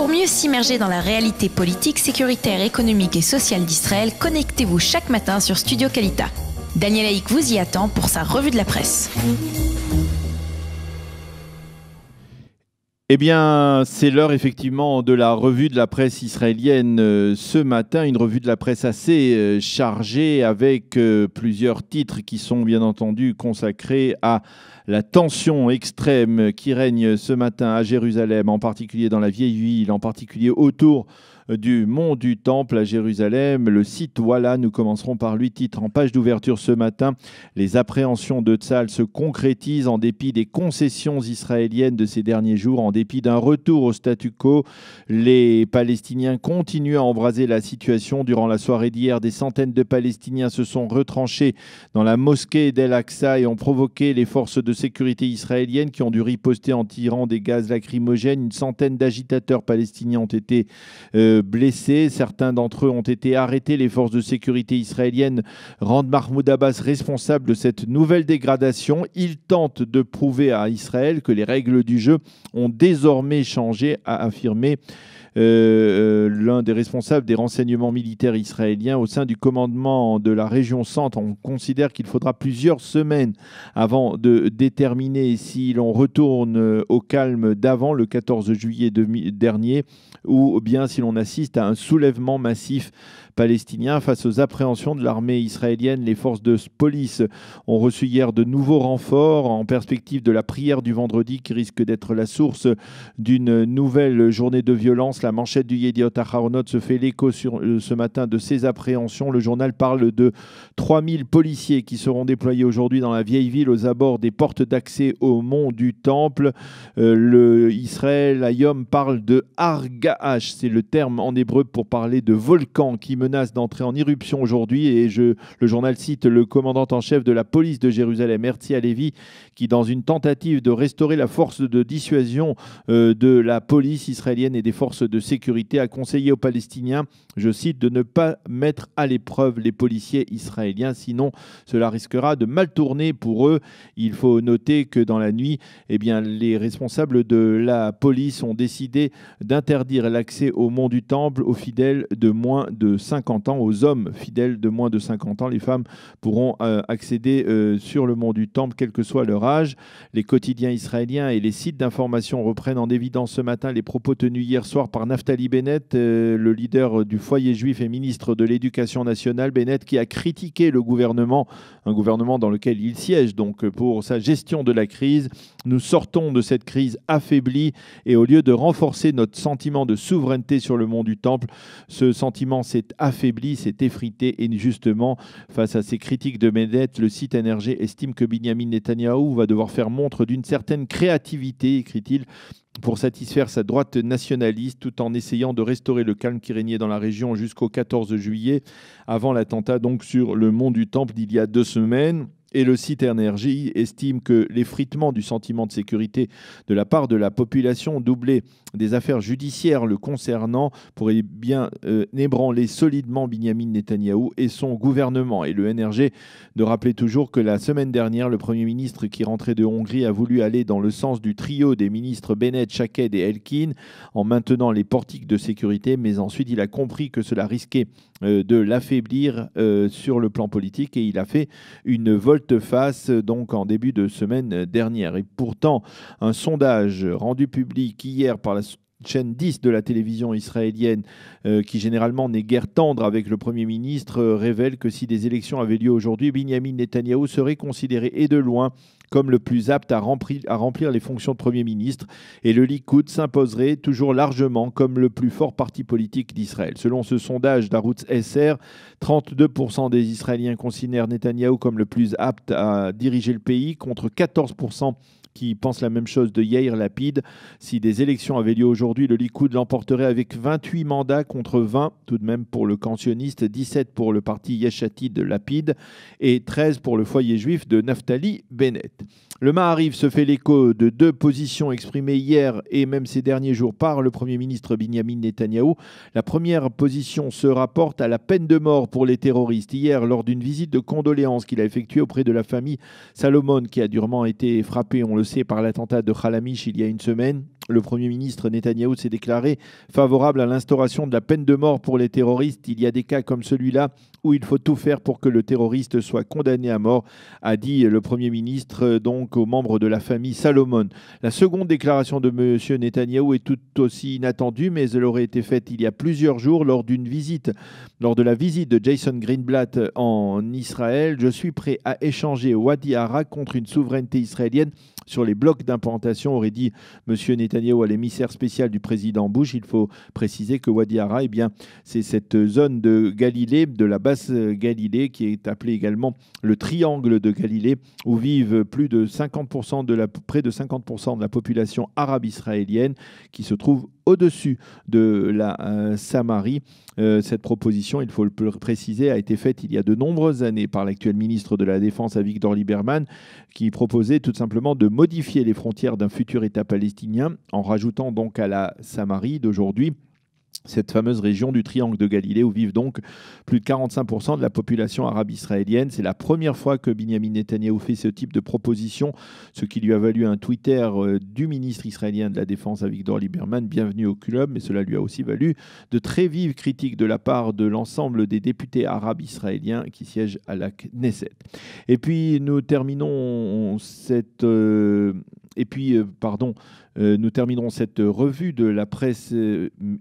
Pour mieux s'immerger dans la réalité politique, sécuritaire, économique et sociale d'Israël, connectez-vous chaque matin sur Studio Kalita. Daniel Haïk vous y attend pour sa revue de la presse. Eh bien, c'est l'heure effectivement de la revue de la presse israélienne ce matin, une revue de la presse assez chargée avec plusieurs titres qui sont bien entendu consacrés à la tension extrême qui règne ce matin à Jérusalem, en particulier dans la vieille ville, en particulier autour du mont du Temple à Jérusalem. Le site Walla, nous commencerons par lui, titre en page d'ouverture ce matin. Les appréhensions de Tsahal se concrétisent en dépit des concessions israéliennes de ces derniers jours, en dépit d'un retour au statu quo. Les Palestiniens continuent à embraser la situation. Durant la soirée d'hier, des centaines de Palestiniens se sont retranchés dans la mosquée d'El-Aqsa et ont provoqué les forces de sécurité israéliennes qui ont dû riposter en tirant des gaz lacrymogènes. Une centaine d'agitateurs palestiniens ont été blessés. Certains d'entre eux ont été arrêtés. Les forces de sécurité israéliennes rendent Mahmoud Abbas responsable de cette nouvelle dégradation. Il tente de prouver à Israël que les règles du jeu ont désormais changé, a affirmé l'un des responsables des renseignements militaires israéliens au sein du commandement de la région centre. On considère qu'il faudra plusieurs semaines avant de déterminer si l'on retourne au calme d'avant le 14 juillet dernier ou bien si l'on assiste à un soulèvement massif palestinien. Face aux appréhensions de l'armée israélienne, les forces de police ont reçu hier de nouveaux renforts en perspective de la prière du vendredi qui risque d'être la source d'une nouvelle journée de violence. La manchette du Yediot Aharonot se fait l'écho ce matin de ces appréhensions. Le journal parle de 3000 policiers qui seront déployés aujourd'hui dans la vieille ville aux abords des portes d'accès au mont du Temple. Le Israël Hayom parle de Har Ga'ash, c'est le terme en hébreu pour parler de volcan qui menace d'entrer en éruption aujourd'hui. Et le journal cite le commandant en chef de la police de Jérusalem, Herzi Halevi, qui, dans une tentative de restaurer la force de dissuasion de la police israélienne et des forces de sécurité, a conseillé aux Palestiniens, je cite, de ne pas mettre à l'épreuve les policiers israéliens, sinon cela risquera de mal tourner pour eux. Il faut noter que dans la nuit, eh bien, les responsables de la police ont décidé d'interdire l'accès au mont du Temple aux fidèles de moins de 50 ans, aux hommes fidèles de moins de 50 ans. Les femmes pourront accéder sur le mont du Temple, quel que soit leur âge. Les quotidiens israéliens et les sites d'information reprennent en évidence ce matin les propos tenus hier soir par Naftali Bennett, le leader du foyer juif et ministre de l'Éducation nationale. Bennett qui a critiqué le gouvernement, un gouvernement dans lequel il siège, donc pour sa gestion de la crise. Nous sortons de cette crise affaiblie et au lieu de renforcer notre sentiment de souveraineté sur le mont du Temple, ce sentiment s'est affaibli, s'est effrité. Et justement, face à ces critiques de Bennett, le site NRG estime que Binyamin Netanyahou va devoir faire montre d'une certaine créativité, écrit-il, pour satisfaire sa droite nationaliste, tout en essayant de restaurer le calme qui régnait dans la région jusqu'au 14 juillet, avant l'attentat donc sur le mont du Temple d'il y a 2 semaines. Et le site NRJ estime que l'effritement du sentiment de sécurité de la part de la population, doublé des affaires judiciaires le concernant, pourrait bien ébranler solidement Binyamin Netanyahou et son gouvernement. Et le NRJ de rappeler toujours que la semaine dernière, le Premier ministre qui rentrait de Hongrie a voulu aller dans le sens du trio des ministres Bennett, Shaked et Elkin en maintenant les portiques de sécurité, mais ensuite il a compris que cela risquait de l'affaiblir sur le plan politique et il a fait une volte-face donc en début de semaine dernière. Et pourtant, un sondage rendu public hier par la chaîne 10 de la télévision israélienne, qui généralement n'est guère tendre avec le Premier ministre, révèle que si des élections avaient lieu aujourd'hui, Binyamin Netanyahou serait considéré et de loin comme le plus apte à remplir les fonctions de Premier ministre, et le Likoud s'imposerait toujours largement comme le plus fort parti politique d'Israël. Selon ce sondage d'Arutz SR, 32% des Israéliens considèrent Netanyahou comme le plus apte à diriger le pays, contre 14% qui pensent la même chose de Yair Lapid. Si des élections avaient lieu aujourd'hui, le Likoud l'emporterait avec 28 mandats contre 20, tout de même pour le camp sioniste, 17 pour le parti Yesh Atid de Lapid et 13 pour le foyer juif de Naftali Bennett. Le Maariv se fait l'écho de 2 positions exprimées hier et même ces derniers jours par le Premier ministre Binyamin Netanyahou. La première position se rapporte à la peine de mort pour les terroristes. Hier, lors d'une visite de condoléances qu'il a effectuée auprès de la famille Salomon, qui a durement été frappée, on le sait, par l'attentat de Khalamish il y a une semaine, le Premier ministre Netanyahou s'est déclaré favorable à l'instauration de la peine de mort pour les terroristes. Il y a des cas comme celui-là où il faut tout faire pour que le terroriste soit condamné à mort, a dit le Premier ministre donc aux membres de la famille Salomon. La seconde déclaration de M. Netanyahou est tout aussi inattendue, mais elle aurait été faite il y a plusieurs jours lors de la visite de Jason Greenblatt en Israël. Je suis prêt à échanger Wadi Hara contre une souveraineté israélienne sur les blocs d'implantation, aurait dit M. Netanyahou à l'émissaire spécial du président Bush. Il faut préciser que Wadi Hara, c'est cette zone de Galilée, de la basse Galilée, qui est appelée également le triangle de Galilée, où vivent près de 50% de la population arabe israélienne, qui se trouve au-dessus de la Samarie. Cette proposition, il faut le préciser, a été faite il y a de nombreuses années par l'actuel ministre de la Défense, Avigdor Lieberman, qui proposait tout simplement de modifier les frontières d'un futur État palestinien en rajoutant donc à la Samarie d'aujourd'hui cette fameuse région du triangle de Galilée où vivent donc plus de 45% de la population arabe israélienne. C'est la première fois que Binyamin Netanyahou fait ce type de proposition, ce qui lui a valu un Twitter du ministre israélien de la Défense, Avigdor Lieberman, bienvenue au club, mais cela lui a aussi valu de très vives critiques de la part de l'ensemble des députés arabes israéliens qui siègent à la Knesset. Et puis nous terminons cette... nous terminerons cette revue de la presse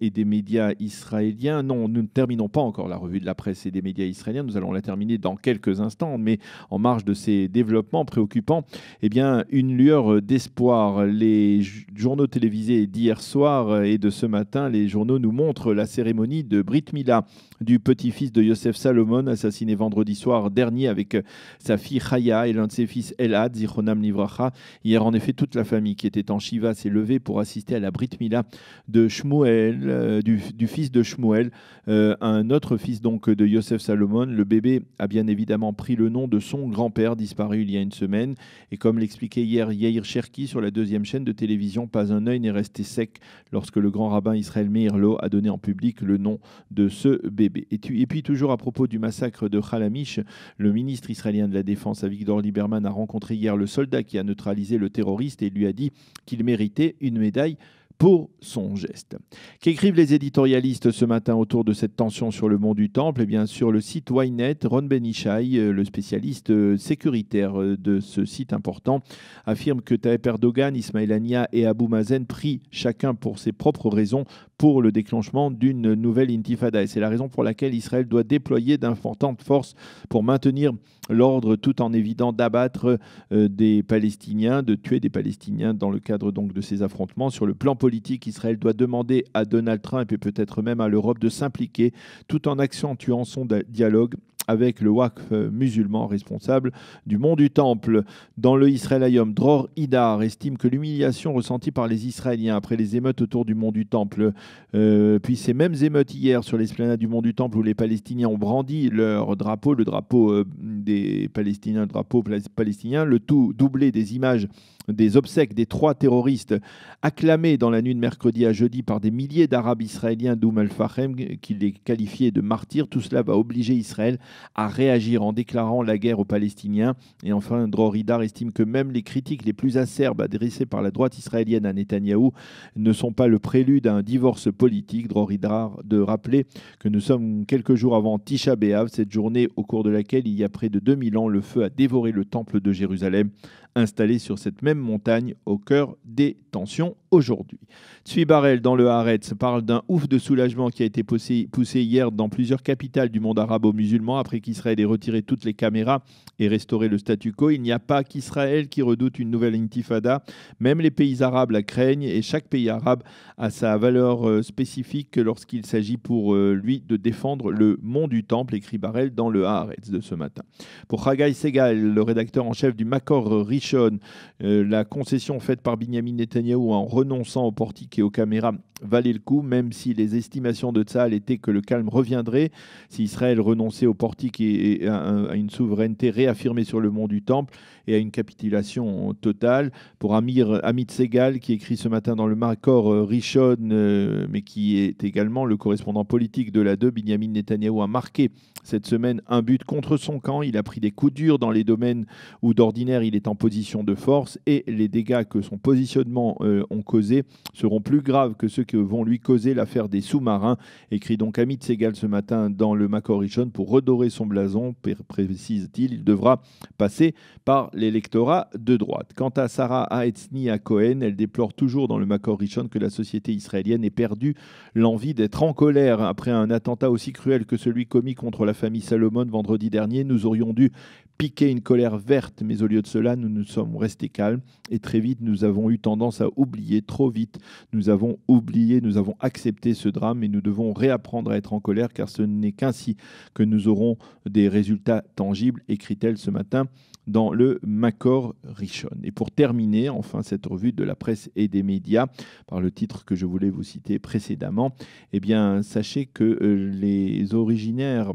et des médias israéliens. Non, nous ne terminons pas encore la revue de la presse et des médias israéliens. Nous allons la terminer dans quelques instants, mais en marge de ces développements préoccupants, une lueur d'espoir. Les journaux télévisés d'hier soir et de ce matin, les journaux nous montrent la cérémonie de Brit Mila du petit-fils de Yosef Salomon, assassiné vendredi soir dernier avec sa fille Chaya et l'un de ses fils Elad, Zichronam Livracha. Hier, en effet, toute la famille qui était en Shiva s'est levée pour assister à la Brit Mila de Shmuel, du fils de Shmuel, un autre fils donc de Yosef Salomon. Le bébé a bien évidemment pris le nom de son grand-père, disparu il y a une semaine. Et comme l'expliquait hier Yair Cherki sur la deuxième chaîne de télévision, pas un œil n'est resté sec lorsque le grand rabbin Israël Meir Lo a donné en public le nom de ce bébé. Et puis toujours à propos du massacre de Khalamish, le ministre israélien de la Défense, Avigdor Lieberman, a rencontré hier le soldat qui a neutralisé le terroriste et lui a dit qu'il méritait une médaille pour son geste. Qu'écrivent les éditorialistes ce matin autour de cette tension sur le mont du Temple ? Eh bien, sur le site Ynet, Ron Ben Ishai, le spécialiste sécuritaire de ce site important, affirme que Tayyip Erdogan, Ismail Haniyeh et Abou Mazen prient chacun pour ses propres raisons pour le déclenchement d'une nouvelle intifada. Et c'est la raison pour laquelle Israël doit déployer d'importantes forces pour maintenir l'ordre tout en évitant d'abattre des Palestiniens, de tuer des Palestiniens dans le cadre donc de ces affrontements. Sur le plan politique, Israël doit demander à Donald Trump et peut-être même à l'Europe de s'impliquer tout en accentuant son dialogue avec le Waqf musulman responsable du mont du Temple. Dans le Israël Hayom, Dror Idar estime que l'humiliation ressentie par les Israéliens après les émeutes autour du mont du Temple, puis ces mêmes émeutes hier sur l'esplanade du mont du Temple où les Palestiniens ont brandi leur drapeau, le drapeau des Palestiniens, le drapeau palestinien, le tout doublé des images des obsèques des 3 terroristes acclamés dans la nuit de mercredi à jeudi par des milliers d'Arabes israéliens d'Oum al-Fahem, qui les qualifiaient de martyrs. Tout cela va obliger Israël à réagir en déclarant la guerre aux Palestiniens. Et enfin, Dror Idar estime que même les critiques les plus acerbes adressées par la droite israélienne à Netanyahou ne sont pas le prélude à un divorce politique. Dror Idar de rappeler que nous sommes quelques jours avant Tisha B'Av, cette journée au cours de laquelle, il y a près de 2000 ans, le feu a dévoré le temple de Jérusalem, installé sur cette même montagne au cœur des tensions aujourd'hui. Tzvi Barel dans le Haaretz parle d'un ouf de soulagement qui a été poussé hier dans plusieurs capitales du monde arabo-musulman après qu'Israël ait retiré toutes les caméras et restauré le statu quo. Il n'y a pas qu'Israël qui redoute une nouvelle intifada. Même les pays arabes la craignent et chaque pays arabe a sa valeur spécifique lorsqu'il s'agit pour lui de défendre le mont du Temple, écrit Barel dans le Haaretz de ce matin. Pour Haggai Segal, le rédacteur en chef du Makor Rishon, la concession faite par Binyamin Netanyahou en renonçant au portique et aux caméras valait le coup, même si les estimations de Tzahal étaient que le calme reviendrait si Israël renonçait au portique et à une souveraineté réaffirmée sur le mont du Temple et à une capitulation totale. Pour Amit Segal, qui écrit ce matin dans le Makor Rishon, mais qui est également le correspondant politique de l'A2, Binyamin Netanyahou a marqué cette semaine un but contre son camp. Il a pris des coups durs dans les domaines où d'ordinaire il est en position position de force et les dégâts que son positionnement ont causés seront plus graves que ceux que vont lui causer l'affaire des sous-marins, écrit donc Amit Segal ce matin dans le Makor Rishon. Pour redorer son blason, précise-t-il, il devra passer par l'électorat de droite. Quant à Sarah Haetzny à Cohen, elle déplore toujours dans le Makor Rishon que la société israélienne ait perdu l'envie d'être en colère après un attentat aussi cruel que celui commis contre la famille Salomon vendredi dernier. Nous aurions dû piquer une colère verte, mais au lieu de cela, nous nous sommes restés calmes et très vite, nous avons eu tendance à oublier, trop vite. Nous avons oublié, nous avons accepté ce drame et nous devons réapprendre à être en colère car ce n'est qu'ainsi que nous aurons des résultats tangibles, écrit-elle ce matin dans le Makor Rishon. Et pour terminer, enfin, cette revue de la presse et des médias, par le titre que je voulais vous citer précédemment, eh bien, sachez que les originaires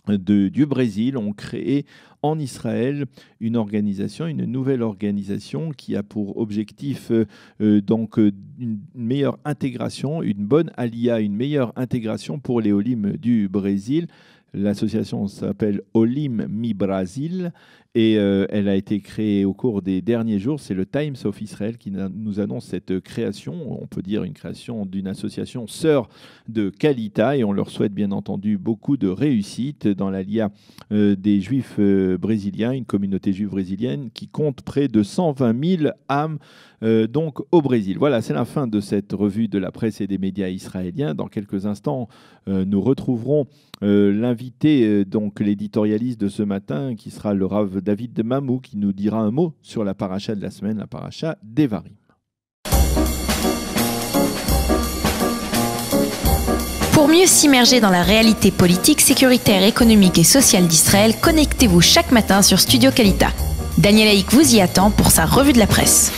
du Brésil ont créé en Israël une nouvelle organisation qui a pour objectif donc une meilleure intégration, une bonne alia, une meilleure intégration pour les Olim du Brésil. L'association s'appelle Olim Mi Brasil et elle a été créée au cours des derniers jours. C'est le Times of Israel qui nous annonce cette création, on peut dire une création d'une association sœur de Kalita, et on leur souhaite bien entendu beaucoup de réussite dans l'ALIA des Juifs brésiliens, une communauté juive brésilienne qui compte près de 120 000 âmes donc au Brésil. Voilà, c'est la fin de cette revue de la presse et des médias israéliens. Dans quelques instants, nous retrouverons l'invité, donc l'éditorialiste de ce matin, qui sera le Rav David Mamou, qui nous dira un mot sur la paracha de la semaine, la paracha d'Evarim. Pour mieux s'immerger dans la réalité politique, sécuritaire, économique et sociale d'Israël, connectez-vous chaque matin sur Studio Kalita. Daniel Haïk vous y attend pour sa revue de la presse.